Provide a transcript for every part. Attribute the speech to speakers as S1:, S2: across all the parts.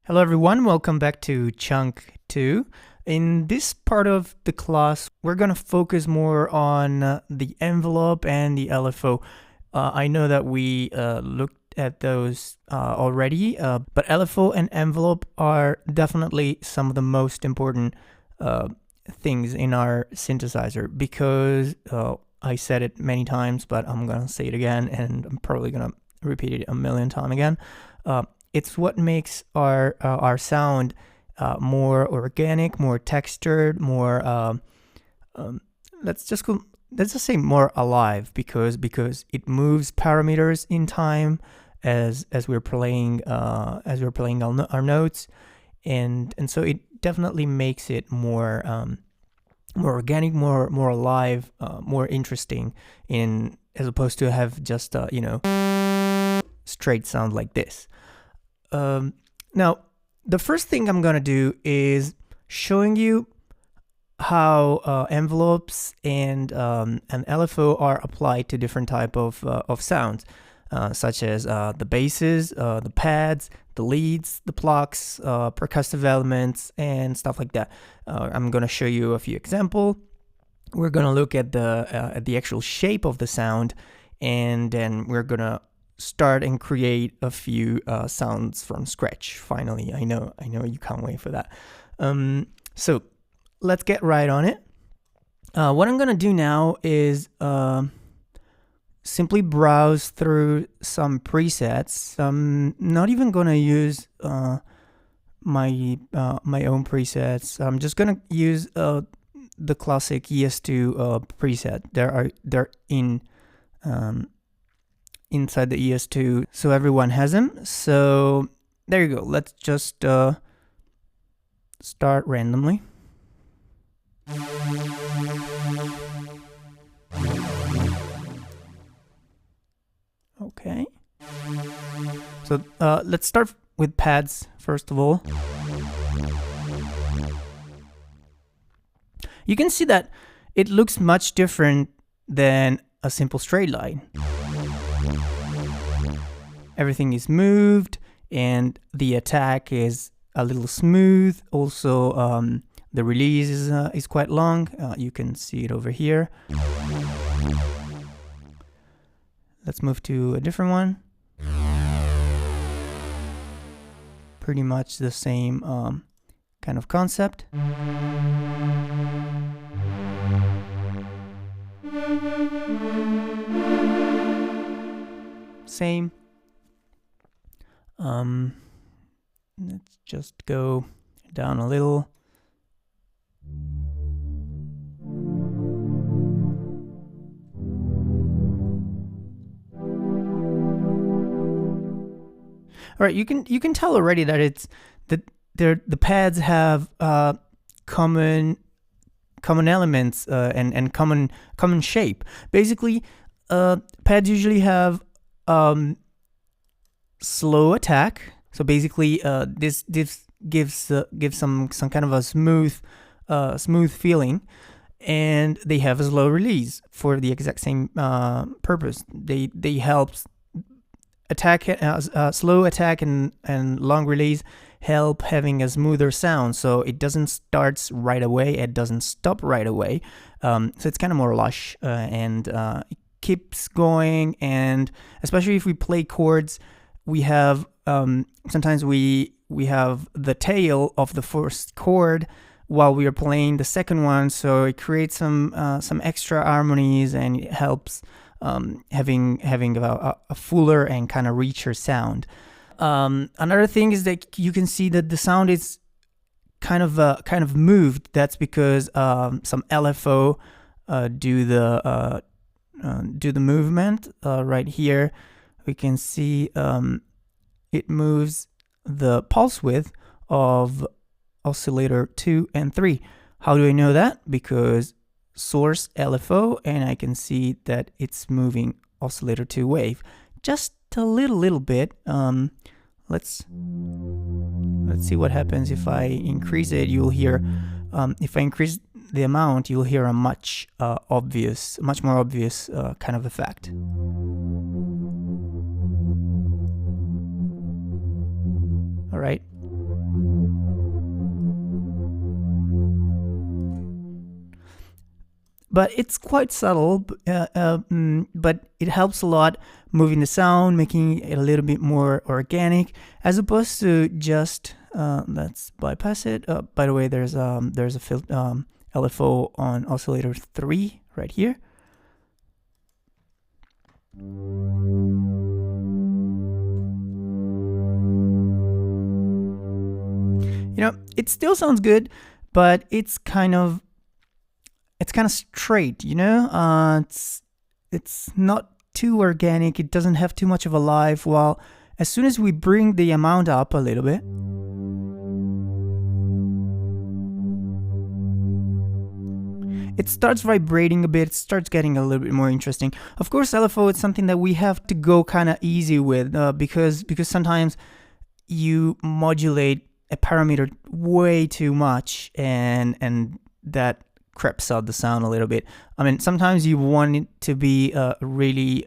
S1: Hello everyone, welcome back to Chunk 2. In this part of the class, we're going to focus more on the envelope and the LFO. I know that we looked at those already, but LFO and envelope are definitely some of the most important things in our synthesizer because I said it many times, but I'm going to say it again, and I'm probably going to repeat it a million times again. It's what makes our sound more organic, more textured, more let's just say more alive because it moves parameters in time as we're playing our notes, and so it definitely makes it more organic, more alive, more interesting in as opposed to have just straight sound like this. Now, the first thing I'm gonna do is showing you how envelopes and LFO are applied to different type of sounds, such as the basses, the pads, the leads, the plucks, percussive elements, and stuff like that. I'm gonna show you a few examples. We're gonna look at the actual shape of the sound, and then we're gonna start and create a few sounds from scratch. Finally, I know you can't wait for that. So let's get right on it. What I'm gonna do now is simply browse through some presets. I'm not even gonna use my own presets. I'm just gonna use the classic ES2 preset. They're inside the ES2, so everyone has them. So there you go. Let's just start randomly. Okay. So let's start with pads first of all. You can see that it looks much different than a simple straight line. Everything is moved and the attack is a little smooth. Also, the release is quite long. You can see it over here. Let's move to a different one. Pretty much the same kind of concept. Same. Let's just go down a little. All right, you can tell already that it's the pads have common elements and common shape. Basically, pads usually have slow attack. So basically, this gives some kind of a smooth feeling, and they have a slow release for the exact same purpose. They help attack, slow attack and long release help having a smoother sound. So it doesn't start right away, it doesn't stop right away. So it's kind of more lush and it keeps going. And especially if we play chords, we have sometimes we have the tail of the first chord while we are playing the second one, so it creates some extra harmonies and it helps having a fuller and kind of richer sound. Another thing is that you can see that the sound is kind of moved. That's because some LFO do the movement. Right here we can see it moves the pulse width of oscillator 2 and 3. How do I know that? Because source LFO, and I can see that it's moving oscillator 2 wave just a little bit. Let's see what happens if I increase it. You'll hear if I increase the amount, you'll hear a much more obvious kind of effect. All right. but it's quite subtle. But it helps a lot moving the sound, making it a little bit more organic, as opposed to just let's bypass it. By the way, there's a LFO on oscillator 3 right here. It still sounds good, but it's kind of straight. It's not too organic. It doesn't have too much of a life. While as soon as we bring the amount up a little bit, it starts vibrating a bit, it starts getting a little bit more interesting. Of course, LFO is something that we have to go kind of easy with because sometimes you modulate a parameter way too much and that creeps out the sound a little bit. I mean, sometimes you want it to be really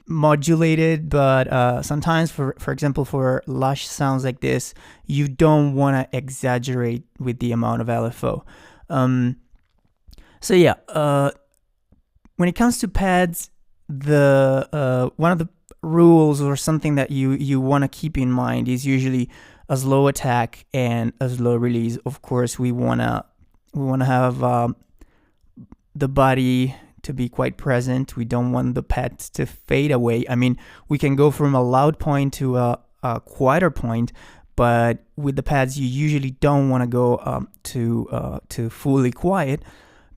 S1: modulated, but sometimes, for example, for lush sounds like this, you don't want to exaggerate with the amount of LFO. So yeah, when it comes to pads, the one of the rules or something that you want to keep in mind is usually a slow attack and a slow release. Of course, we wanna have the body to be quite present. We don't want the pads to fade away. I mean, we can go from a loud point to a quieter point, but with the pads, you usually don't want to go to fully quiet,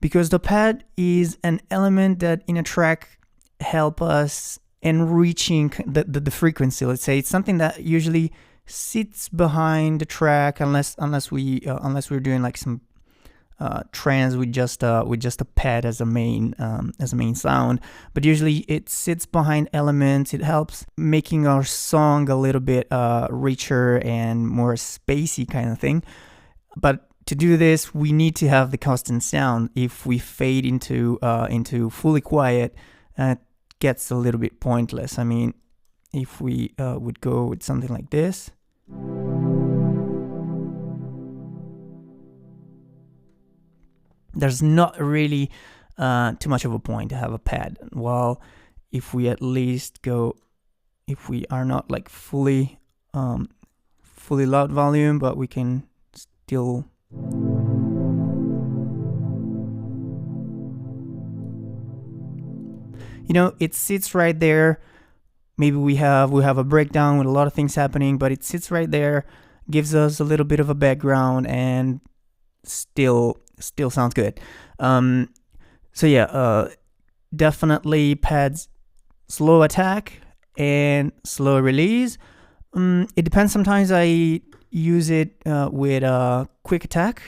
S1: because the pad is an element that in a track help us enriching the frequency. Let's say it's something that usually sits behind the track, unless we're doing like some trance with just a pad as a main sound. But usually it sits behind elements. It helps making our song a little bit richer and more spacey kind of thing. But to do this, we need to have the constant sound. If we fade into fully quiet, it gets a little bit pointless. I mean, if we would go with something like this, there's not really too much of a point to have a pad. While if we at least go, if we are not like fully loud volume, but we can still it sits right there. Maybe we have a breakdown with a lot of things happening, but it sits right there, gives us a little bit of a background, and still sounds good. So yeah, definitely pads, slow attack and slow release. It depends. Sometimes I use it with a quick attack,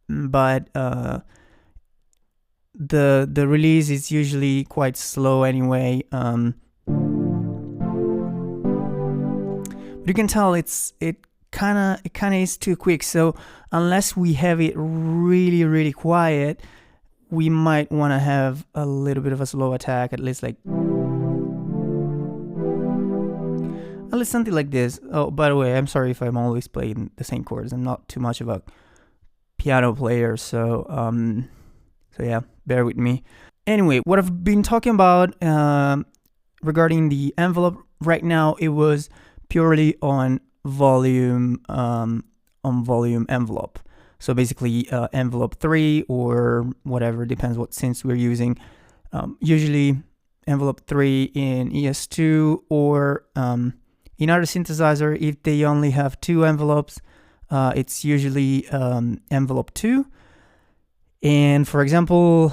S1: but the release is usually quite slow anyway. But you can tell it kind of is too quick. So unless we have it really, really quiet, we might want to have a little bit of a slow attack, at least something like this. Oh, by the way, I'm sorry if I'm always playing the same chords. I'm not too much of a piano player, so yeah, bear with me. Anyway, what I've been talking about regarding the envelope right now, it was purely on volume envelope. So basically envelope 3 or whatever, depends what synths we're using. Usually envelope 3 in ES2 or in other synthesizer, if they only have 2 envelopes, it's usually envelope 2. And for example,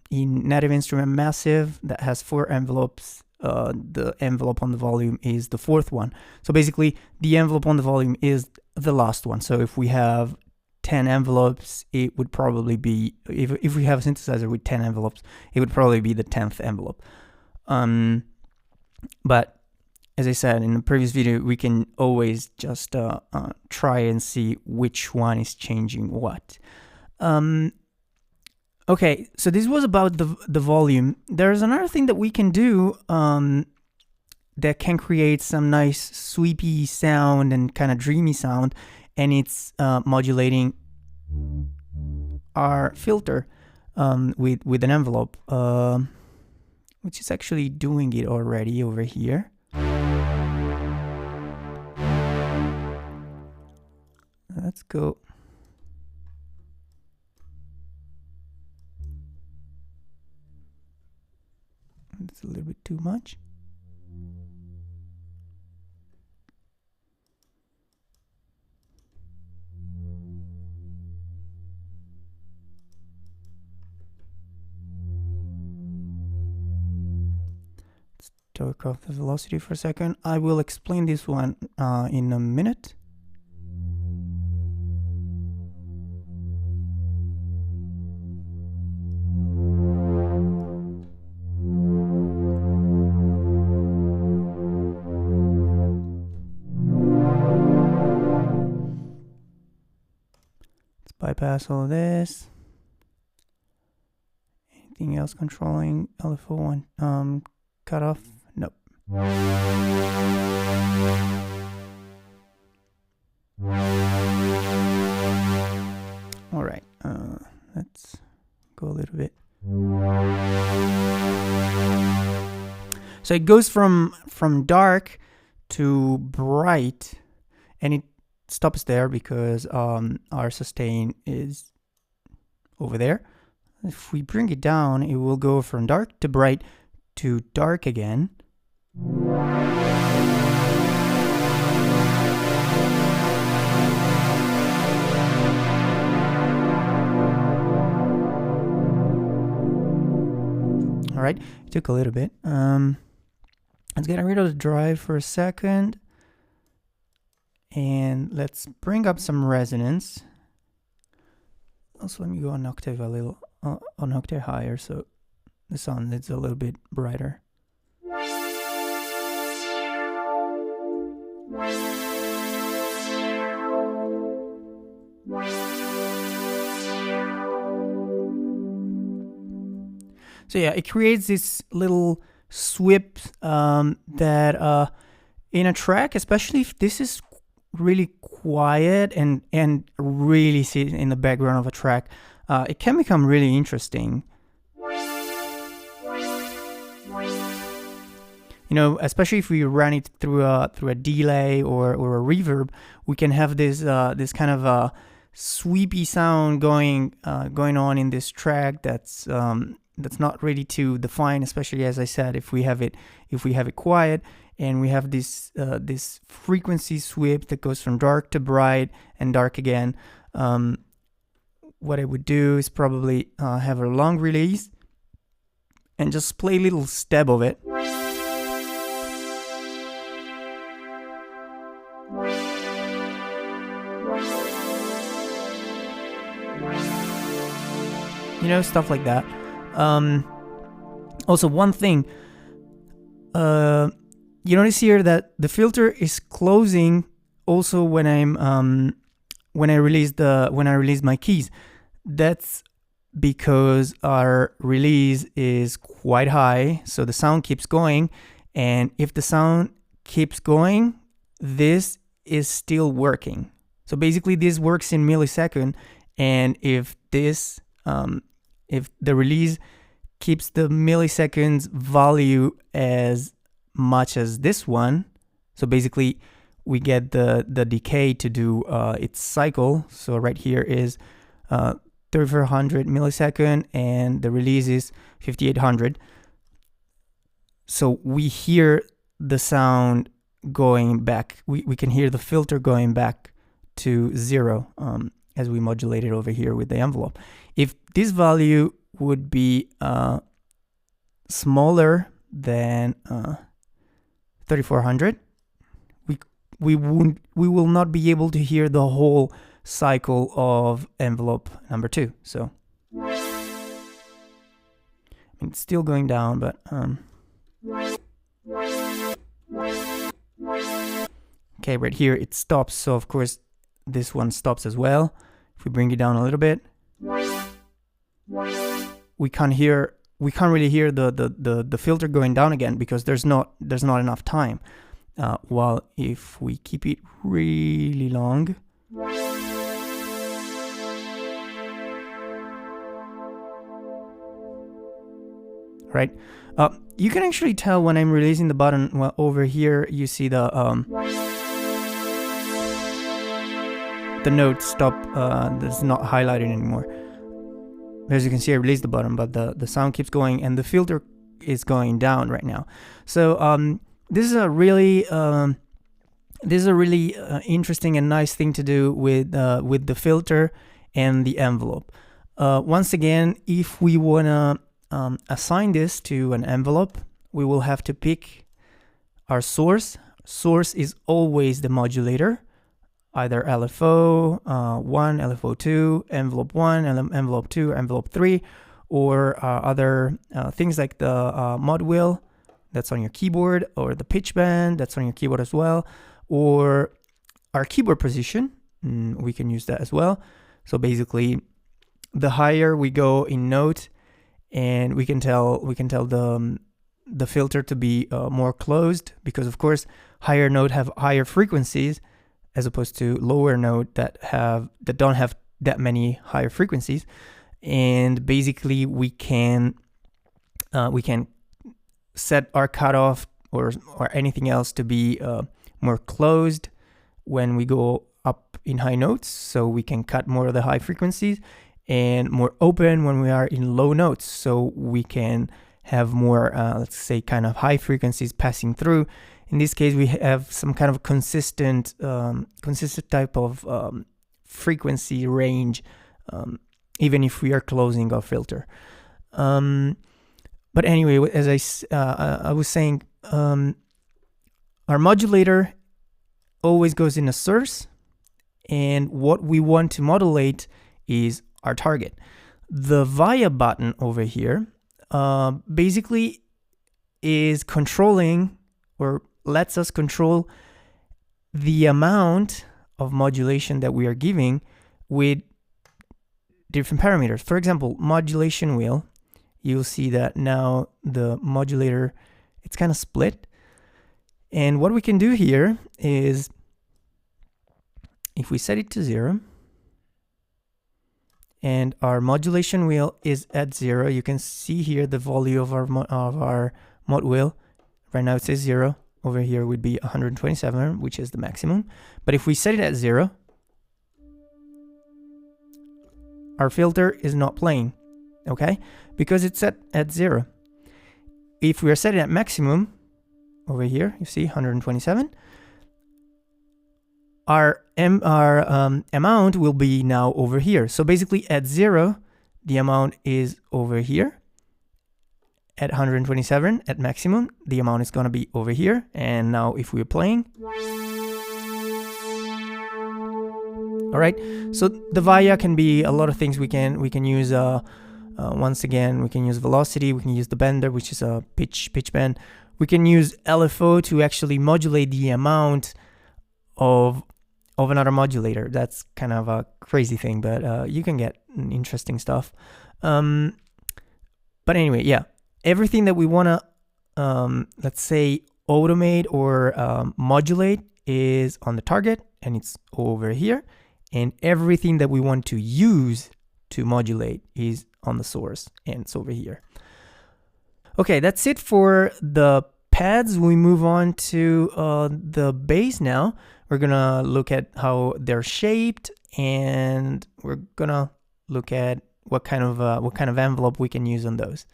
S1: in Native Instrument Massive, that has 4 envelopes, the envelope on the volume is the 4th one. So basically, the envelope on the volume is the last one. So if we have 10 envelopes, it would probably be, if we have a synthesizer with 10 envelopes, it would probably be the 10th envelope. But as I said in the previous video, we can always just try and see which one is changing what. Okay, so this was about the volume. There's another thing that we can do that can create some nice sweepy sound and kind of dreamy sound, and it's modulating our filter. with an envelope, which is actually doing it already over here. Let's go. It's a little bit too much. Let's torque off the velocity for a second. I will explain this one in a minute. Bypass all of this. Anything else controlling LFO one? Cut off? Nope. All right. Let's go a little bit. So it goes from dark to bright, and it stops there because our sustain is over there. If we bring it down, it will go from dark to bright to dark again. All right, it took a little bit. Let's get rid of the drive for a second. And let's bring up some resonance. Also, let me go an octave an octave higher, so the sound is a little bit brighter. So yeah, it creates this little sweep that in a track, especially if this is really quiet and really sit in the background of a track, it can become really interesting. You know, especially if we run it through a delay or a reverb, we can have this this kind of a sweepy sound going on in this track that's not ready to define, especially as I said, if we have it quiet. And we have this this frequency sweep that goes from dark to bright and dark again. What I would do is probably have a long release and just play a little step of it. You know, stuff like that. Also, one thing. You notice here that the filter is closing also when when I release my keys. That's because our release is quite high, so the sound keeps going, and if the sound keeps going, this is still working. So basically this works in millisecond, and if this if the release keeps the milliseconds value as much as this one, so basically we get the decay to do its cycle. So right here is 3400 millisecond and the release is 5800. So we hear the sound going back. We can hear the filter going back to 0 as we modulate it over here with the envelope. If this value would be smaller than 3400, we will not be able to hear the whole cycle of envelope number 2. So it's still going down, but okay, right here it stops. So of course this one stops as well. If we bring it down a little bit, we can't really hear the filter going down again because there's not enough time. While if we keep it really long, right? You can actually tell when I'm releasing the button. Well, over here you see the note stop. That's not highlighted anymore. As you can see, I released the button, but the sound keeps going, and the filter is going down right now. So this is a really interesting and nice thing to do with the filter and the envelope. Once again, if we wanna assign this to an envelope, we will have to pick our source. Source is always the modulator, either LFO 1, LFO 2, envelope 1, envelope 2, envelope 3, or other things like the mod wheel that's on your keyboard, or the pitch bend that's on your keyboard as well, or our keyboard position. We can use that as well. So basically, the higher we go in note, and we can tell the filter to be more closed, because of course higher note have higher frequencies as opposed to lower note that don't have that many higher frequencies. And basically we can set our cutoff or anything else to be more closed when we go up in high notes, so we can cut more of the high frequencies, and more open when we are in low notes, so we can have more, let's say, kind of high frequencies passing through. In this case, we have some kind of consistent type of frequency range, even if we are closing our filter. But anyway, as I was saying, our modulator always goes in a source, and what we want to modulate is our target. The via button over here basically is controlling, or lets us control, the amount of modulation that we are giving with different parameters. For example, modulation wheel, you'll see that now the modulator, it's kind of split. And what we can do here is, if we set it to 0, and our modulation wheel is at 0, you can see here the value of our mod wheel. Right now it says 0. Over here would be 127, which is the maximum. But if we set it at 0, our filter is not playing, okay? Because it's set at 0. If we are setting at maximum, over here, you see 127, our amount will be now over here. So basically at 0, the amount is over here. At 127, at maximum, the amount is going to be over here. And now if we're playing, all right, so the via can be a lot of things. We can use once again, we can use velocity, we can use the bender, which is a pitch bend. We can use LFO to actually modulate the amount of another modulator. That's kind of a crazy thing, but you can get interesting stuff. But anyway, yeah, everything that we want to, let's say, automate or modulate is on the target, and it's over here. And everything that we want to use to modulate is on the source, and it's over here. Okay, that's it for the pads. We move on to the bass now. We're gonna look at how they're shaped, and we're gonna look at what kind of envelope we can use on those.